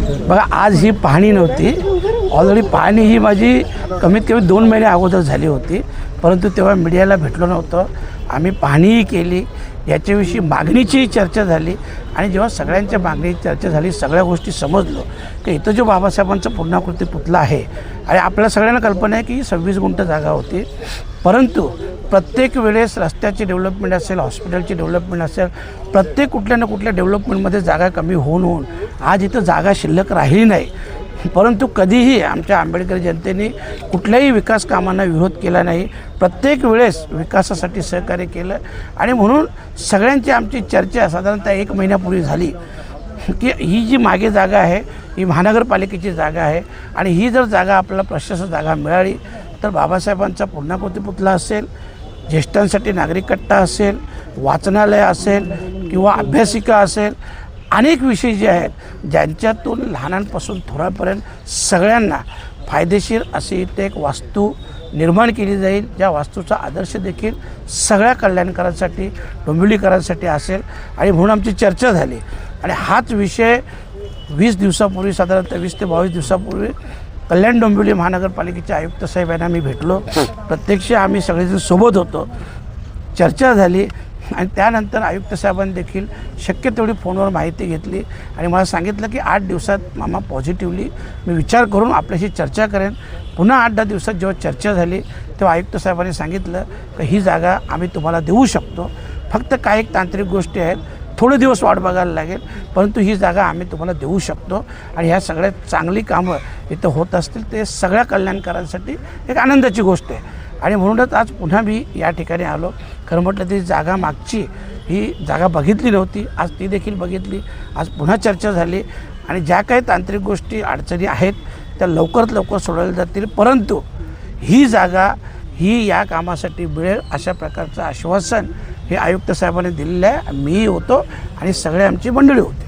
बघा, आज ही पाहणी नव्हती. ऑलरेडी पाहणी ही माझी कमीत कमी 2 महिने अगोदर झाली होती, परंतु तेव्हा मीडियाला भेटलो नव्हतं. आम्ही पाहणीही केली, याच्याविषयी मागणीचीही चर्चा झाली. आणि जेव्हा सगळ्यांच्या मागणीची चर्चा झाली, सगळ्या गोष्टी समजलो की इथं जो बाबासाहेबांचा पूर्णाकृती पुतळा आहे, आणि आपल्या सगळ्यांना कल्पना आहे की 26 गुंठ जागा होती, परंतु प्रत्येक वेळेस रस्त्याची डेव्हलपमेंट असेल, हॉस्पिटलची डेव्हलपमेंट असेल, प्रत्येक कुठल्या ना कुठल्या डेव्हलपमेंटमध्ये जागा कमी होऊन आज इथं जागा शिल्लक राहिली नाही. परंतु कधीही आमच्या आंबेडकरी जनतेने कुठल्याही विकास कामांना विरोध केला नाही. प्रत्येक वेळेस विकासासाठी सहकार्य केलं. आणि म्हणून सगळ्यांची आमची चर्चा साधारणतः 1 महिन्यापूर्वी झाली की ही जी मागे जागा आहे ही महानगरपालिकेची जागा आहे, आणि ही जर जागा आपल्याला प्रशस्त जागा मिळाली तर बाबासाहेबांचा पूर्णाकृती पुतळा असेल, ज्येष्ठांसाठी नागरिक कट्टा असेल, वाचनालय असेल किंवा अभ्यासिका असेल, अनेक विषय जे आहेत ज्यांच्यातून लहानांपासून थोरापर्यंत सगळ्यांना फायदेशीर अशी इथे एक वास्तू निर्माण केली जाईल, ज्या वास्तूचा आदर्श देखील सगळ्या कल्याणकारांसाठी, डोंबिवलीकरांसाठी असेल. आणि म्हणून आमची चर्चा झाली. आणि हाच विषय 20 दिवसापूर्वी, साधारणतः 20 ते 22 दिवसापूर्वी कल्याण डोंबिवली महानगरपालिकेचे आयुक्त साहेब यांना मी भेटलो. प्रत्यक्ष आम्ही सगळेजण सोबत होतो, चर्चा झाली. आणि त्यानंतर आयुक्त साहेबांनी देखील शक्य तेवढी फोनवर माहिती घेतली आणि मला सांगितलं की 8 दिवसात मामा पॉझिटिव्हली मी विचार करून आपल्याशी चर्चा करेन. पुन्हा 8-10 दिवसात जेव्हा चर्चा झाली तेव्हा आयुक्त साहेबांनी सांगितलं की ही जागा आम्ही तुम्हाला देऊ शकतो, फक्त काही तांत्रिक गोष्टी आहेत, थोडे दिवस वाट बघायला लागेल, परंतु ही जागा आम्ही तुम्हाला देऊ शकतो. आणि ह्या सगळ्यात चांगली कामं इथं होत असतील ते सगळ्या कल्याणकारांसाठी एक आनंदाची गोष्ट आहे. आणि म्हणूनच आज पुन्हा मी या ठिकाणी आलो. खरं म्हटलं ती जागा मागची ही जागा बघितली नव्हती, आज ती देखील बघितली. आज पुन्हा चर्चा झाली आणि ज्या काही तांत्रिक गोष्टी अडचणी आहेत त्या लवकरात लवकर सोडवल्या जातील, परंतु ही जागा ही या कामासाठी मिळेल अशा प्रकारचं आश्वासन हे आयुक्त साहेबांनी दिलेलं आहे. मीही होतो आणि सगळे आमची मंडळी होती.